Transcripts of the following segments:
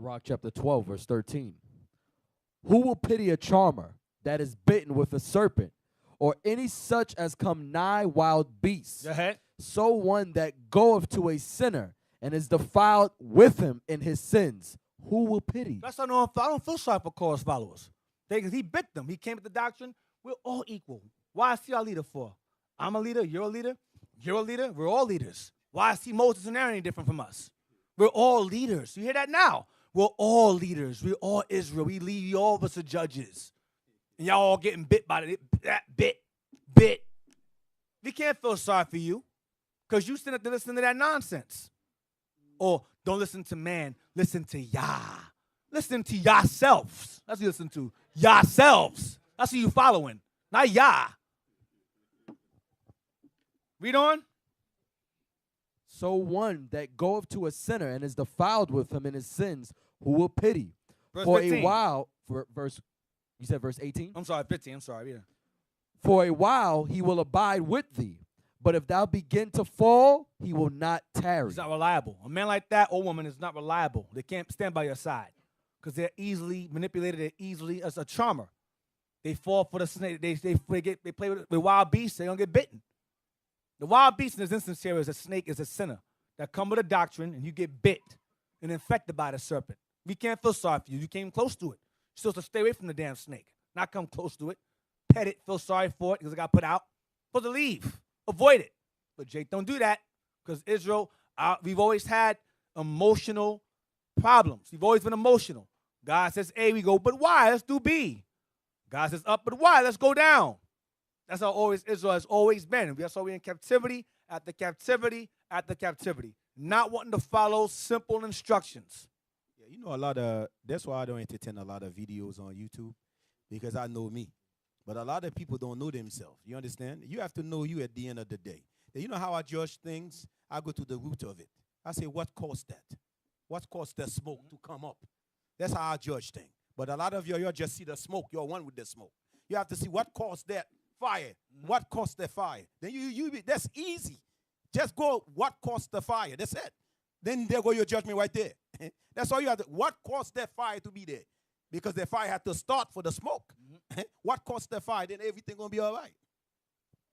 Sirach chapter 12, verse 13. Who will pity a charmer that is bitten with a serpent, or any such as come nigh wild beasts? Go ahead. So one that goeth to a sinner and is defiled with him in his sins, who will pity? That's why I don't feel sorry for Korah's followers. Because he bit them. He came with the doctrine. We're all equal. Why is he our leader for? I'm a leader. You're a leader. You're a leader. We're all leaders. Why is Moses and Aaron any different from us? We're all leaders. You hear that now? We're all leaders. We're all Israel. We all of us are judges. And y'all all getting bit by it. Bit. We can't feel sorry for you because you still have to listen to that nonsense. Or don't listen to man. Listen to Yah. Listen to yourselves. That's what you listen to. Yourselves. That's who you following. Not Yah. Read on. So one that goeth to a sinner and is defiled with him in his sins, who will pity? Verse For 15. a while, you said verse 18? I'm sorry, 15. I'm sorry, yeah. For a while he will abide with thee, but if thou begin to fall, he will not tarry. He's not reliable. A man like that or woman is not reliable. They can't stand by your side because they're easily manipulated. They're easily as a charmer. They fall for the snake. They play with wild beasts. They don't get bitten. The wild beast in this instance here is a snake, is a sinner that come with a doctrine, and you get bit and infected by the serpent. We can't feel sorry for you. You came close to it. You're supposed to stay away from the damn snake, not come close to it. Pet it, feel sorry for it because it got put out. Supposed to leave, avoid it. But Jake, don't do that because Israel, we've always had emotional problems. We've always been emotional. God says A, we go, but why? Let's do B. God says up, but why? Let's go down. That's how always Israel has always been. That's why we're in captivity after captivity after captivity, not wanting to follow simple instructions. Yeah, you know, that's why I don't entertain a lot of videos on YouTube, because I know me. But a lot of people don't know themselves. You understand? You have to know you at the end of the day. You know how I judge things? I go to the root of it. I say, what caused that? What caused the smoke to come up? That's how I judge things. But a lot of you just see the smoke. You're one with the smoke. You have to see what caused that fire. What caused the fire? Then that's easy. Just go, what caused the fire? That's it. Then there go your judgment right there. That's all you have to. What caused that fire to be there? Because the fire had to start for the smoke. What caused the fire? Then everything going to be all right.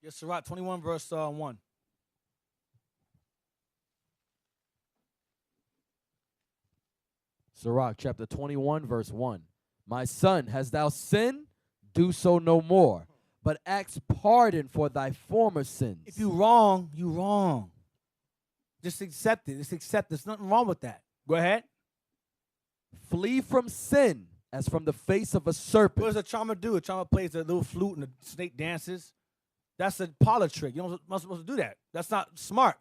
Yes, Sirach 21, verse 1. Sirach chapter 21, verse 1. My son, hast thou sinned? Do so no more, but ask pardon for thy former sins. If you wrong, you wrong. Just accept it. Just accept it. There's nothing wrong with that. Go ahead. Flee from sin as from the face of a serpent. What does a charmer do? A charmer plays a little flute and the snake dances. That's a parlor trick. You're not supposed to do that. That's not smart.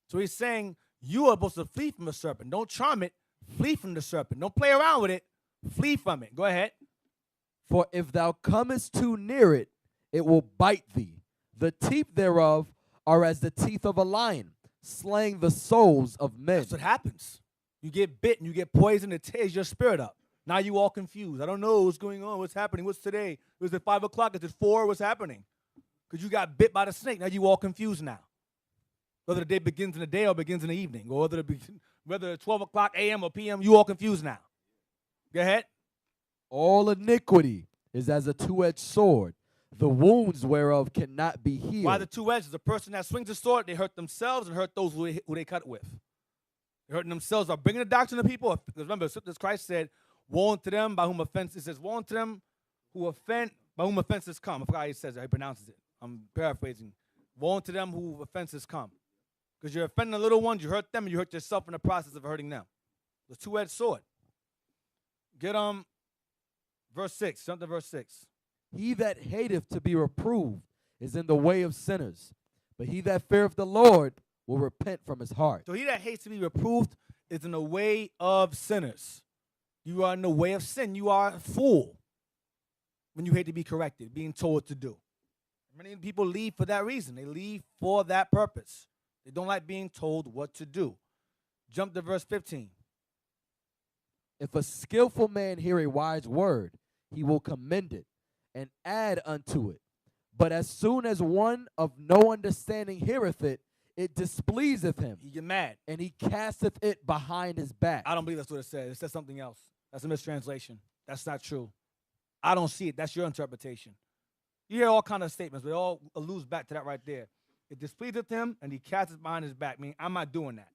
So he's saying you are supposed to flee from the serpent. Don't charm it. Flee from the serpent. Don't play around with it. Flee from it. Go ahead. For if thou comest too near it, it will bite thee. The teeth thereof are as the teeth of a lion, slaying the souls of men. That's what happens. You get bitten, you get poisoned, it tears your spirit up. Now you all confused. I don't know what's going on, what's happening, what's today? Was it 5 o'clock? Is it 4? What's happening? Because you got bit by the snake. Now you all confused now. Whether the day begins in the day or begins in the evening, or whether it's 12 o'clock a.m. or p.m., you all confused now. Go ahead. All iniquity is as a two-edged sword, the wounds whereof cannot be healed. Why the two edges? The person that swings the sword, they hurt themselves and hurt those who they cut with. They're hurting themselves by bringing the doctrine to people. Because remember, Christ said, woe unto them by whom offense. It says, woe unto them who offend, by whom offenses come. I forgot how he says it, how he pronounces it. I'm paraphrasing. Woe unto them who offenses come. Because you're offending the little ones, you hurt them, and you hurt yourself in the process of hurting them. The two-edged sword. Get verse 6. Jump to verse 6. He that hateth to be reproved is in the way of sinners, but he that feareth the Lord will repent from his heart. So he that hates to be reproved is in the way of sinners. You are in the way of sin. You are a fool when you hate to be corrected, being told what to do. Many people leave for that reason. They leave for that purpose. They don't like being told what to do. Jump to verse 15. If a skillful man hear a wise word, he will commend it and add unto it. But as soon as one of no understanding heareth it, it displeaseth him, He get mad. and he casteth it behind his back. I don't believe that's what it says. It says something else. That's a mistranslation. That's not true. I don't see it. That's your interpretation. You hear all kind of statements, but it all alludes back to that right there. It displeaseth him, and he casts it behind his back. Meaning, I'm not doing that.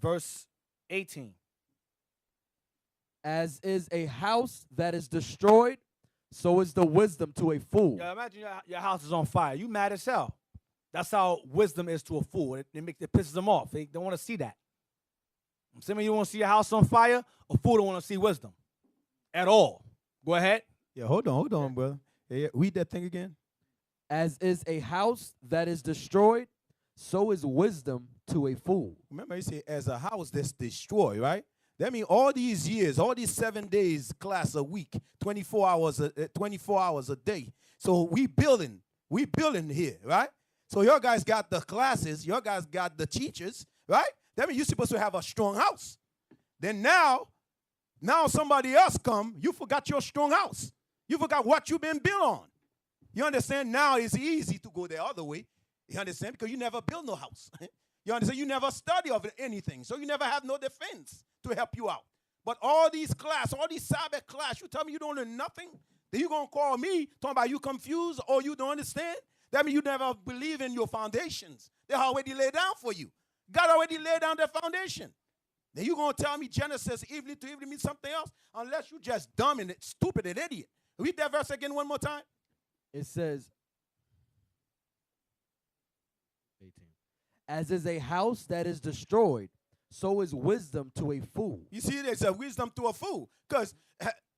Verse 18. As is a house that is destroyed, so is the wisdom to a fool. Yeah, imagine your house is on fire. You mad as hell. That's how wisdom is to a fool. It pisses them off. They don't want to see that. I'm saying you want to see your house on fire, a fool don't want to see wisdom at all. Go ahead. Yeah, hold on, brother. Yeah, read that thing again. As is a house that is destroyed, so is wisdom to a fool. Remember, he said, as a house that's destroyed, right? That means all these years, all these 7 days class a week, 24 hours a day. So we building here, right? So your guys got the classes, your guys got the teachers, right? That means you're supposed to have a strong house. Then now somebody else come, you forgot your strong house. You forgot what you've been built on. You understand? Now it's easy to go the other way. You understand? Because you never built no house. You understand? You never study of anything. So you never have no defense to help you out. But all these Sabbath class, you tell me you don't learn nothing? Then you going to call me talking about you confused or you don't understand? That means you never believe in your foundations. They're already laid down for you. God already laid down their foundation. Then you going to tell me Genesis evening to evening means something else? Unless you just dumb and stupid and idiot. Read that verse again one more time. It says, 18. As is a house that is destroyed, so is wisdom to a fool. You see, there's a wisdom to a fool. Because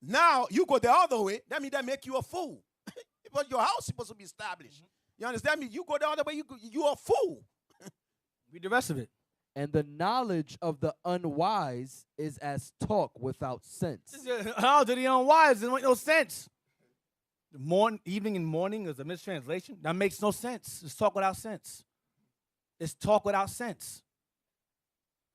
now you go the other way, that means that make you a fool. But your house is supposed to be established. You understand me? You go the other way, you're a fool. Read the rest of it. And the knowledge of the unwise is as talk without sense. How did the unwise? It make no sense. Evening and morning is a mistranslation. That makes no sense. It's talk without sense. It's talk without sense.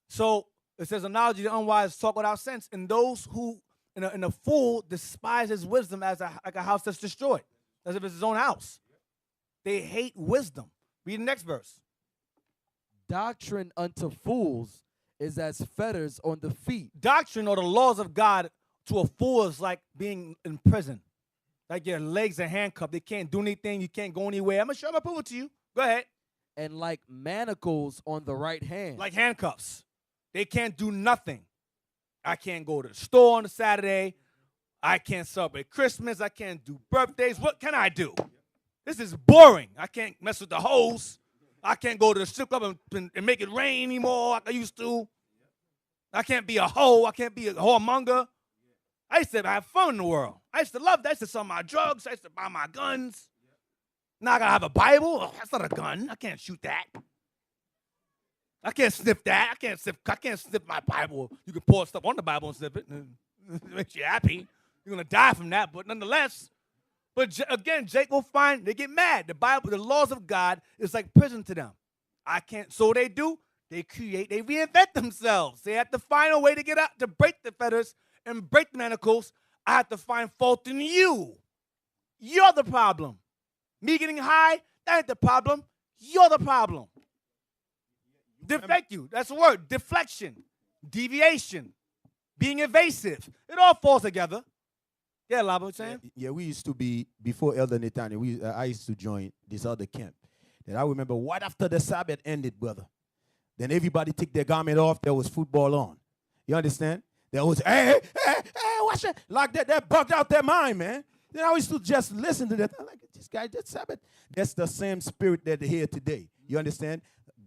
So it says the knowledge of the unwise talk without sense. And those who, and a fool despises wisdom as like a house that's destroyed, as if it's his own house. They hate wisdom. Read the next verse. Doctrine unto fools is as fetters on the feet. Doctrine or the laws of God to a fool is like being in prison. Like your legs are handcuffed. They can't do anything. You can't go anywhere. I'm going to prove it to you. Go ahead. And like manacles on the right hand. Like handcuffs. They can't do nothing. I can't go to the store on a Saturday. I can't celebrate Christmas. I can't do birthdays. What can I do? This is boring. I can't mess with the hoes. I can't go to the strip club and make it rain anymore like I used to. I can't be a hoe. I can't be a whoremonger. I used to have fun in the world. I used to love that. I used to sell my drugs. I used to buy my guns. Now I got to have a Bible. Oh, that's not a gun. I can't shoot that. I can't sniff that. I can't sniff my Bible. You can pour stuff on the Bible and sniff it. It makes you happy. You're going to die from that, but nonetheless. But again, Jake will find they get mad. The Bible, the laws of God is like prison to them. I can't. So they do. They reinvent themselves. They have to find a way to get out, to break the fetters and break the manacles. I have to find fault in you. You're the problem. Me getting high, that ain't the problem. You're the problem. Deflect you. That's the word. Deflection. Deviation. Being evasive. It all falls together. Yeah, Labo, what you saying? Yeah, we used to be, before Elder Nathaniel, I used to join this other camp. And I remember right after the Sabbath ended, brother, then everybody take their garment off. There was football on. You understand? There was, hey, watch it. Like that bugged out their mind, man. Then I used to just listen to that. I'm like, this guy did Sabbath. That's the same spirit that they hear today. You understand?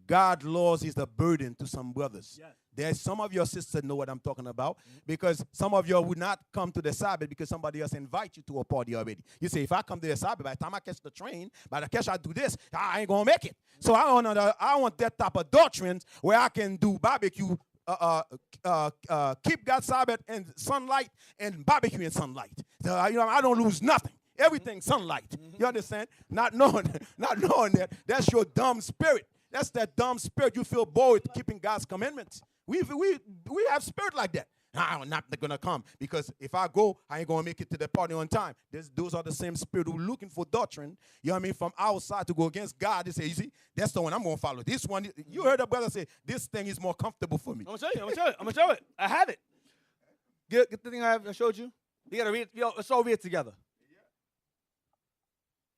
God's laws is the burden to some brothers. Yes. There's some of your sisters know what I'm talking about, because some of you would not come to the Sabbath because somebody else invite you to a party already. You say, if I come to the Sabbath, by the time I catch the train, by the catch I do this, I ain't going to make it. So I want that type of doctrines where I can do barbecue, keep God's Sabbath in sunlight and barbecue in sunlight. So, I don't lose nothing. Everything sunlight. You understand? Not knowing that. That's your dumb spirit. That's that dumb spirit. You feel bored keeping God's commandments. We have spirit like that. I'm not going to come because if I go, I ain't going to make it to the party on time. Those are the same spirit who looking for doctrine, you know what I mean, from outside to go against God. They say, you see, that's the one I'm going to follow. This one, you heard a brother say, this thing is more comfortable for me. I'm going to show it. I have it. Get the thing I showed you. You got to read it. Let's all read it together.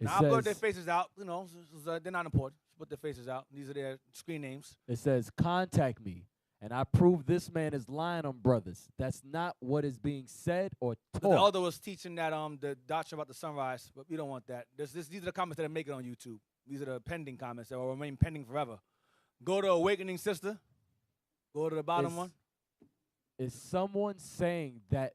Now, I'll put their faces out. You know, they're not important. Put their faces out. These are their screen names. It says, contact me, and I prove this man is lying on brothers. That's not what is being said or taught. But the elder was teaching that the doctrine about the sunrise, but we don't want that. These are the comments that are making on YouTube. These are the pending comments that will remain pending forever. Go to Awakening Sister. Go to the bottom one. Is someone saying the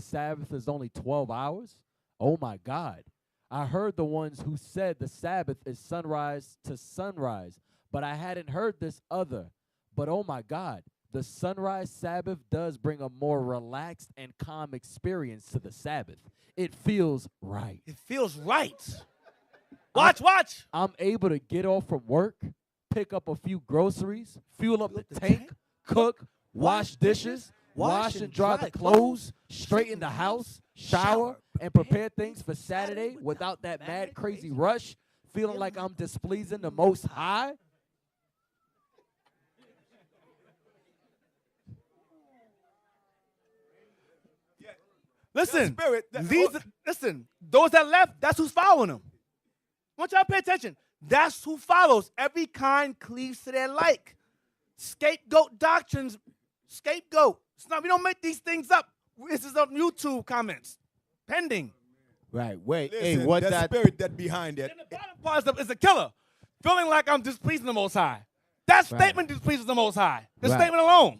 Sabbath is only 12 hours? Oh, my God. I heard the ones who said the Sabbath is sunrise to sunrise, but I hadn't heard this other. But oh my God, the sunrise Sabbath does bring a more relaxed and calm experience to the Sabbath. It feels right. It feels right. Watch. I'm able to get off from work, pick up a few groceries, fuel up the tank, cook, wash dishes, wash and dry the clothes, straighten the house, shower, and prepare things for Saturday without that mad crazy rush, feeling like I'm displeasing the Most High. Listen, those that left, that's who's following them. I want y'all to pay attention. That's who follows. Every kind cleaves to their like. Scapegoat doctrines, scapegoat. It's not, we don't make these things up. This is on YouTube comments. Pending. Right, wait. Listen, hey, what that spirit that behind it. And the bottom part is a killer. Feeling like I'm displeasing the Most High. Statement displeases the Most High. The statement alone.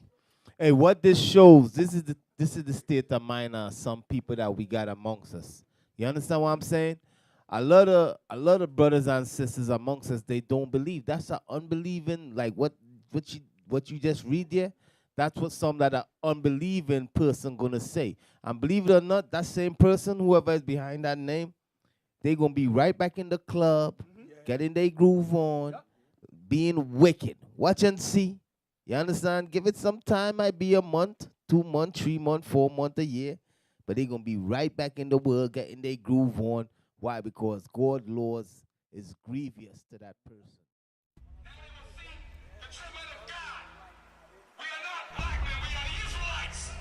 Hey, what this shows, this is the state of mind of some people that we got amongst us. You understand what I'm saying? A lot of brothers and sisters amongst us, they don't believe. That's an unbelieving, like what you just read there. That's what some that are unbelieving person gonna say. And believe it or not, that same person, whoever is behind that name, they gonna be right back in the club, getting their groove on, being wicked. Watch and see. You understand? Give it some time. Might be a month, 2 months, 3 months, 4 months, a year. But they're going to be right back in the world, getting their groove on. Why? Because God's laws is grievous to that person. We are not black men, we are the Israelites.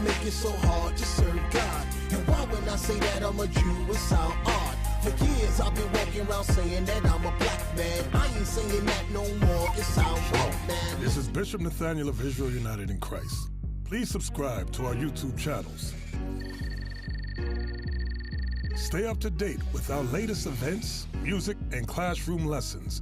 Make it so hard to serve God. And why when I say that I'm a Jew, it sound odd. For years I've been walking around saying that I'm a black man. I ain't saying that no more, it sounds wrong, man. This is Bishop Nathaniel of Israel United in Christ. Please subscribe to our YouTube channels. Stay up to date with our latest events, music, and classroom lessons.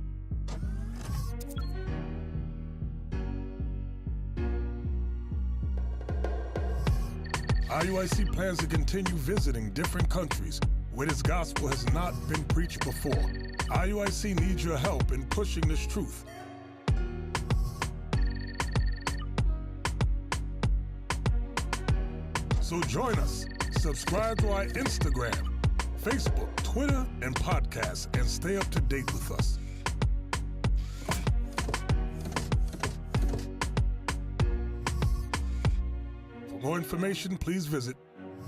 IUIC plans to continue visiting different countries where this gospel has not been preached before. IUIC needs your help in pushing this truth. So join us. Subscribe to our Instagram, Facebook, Twitter, and podcasts, and stay up to date with us. For more information, please visit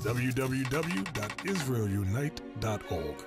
www.israelunite.org.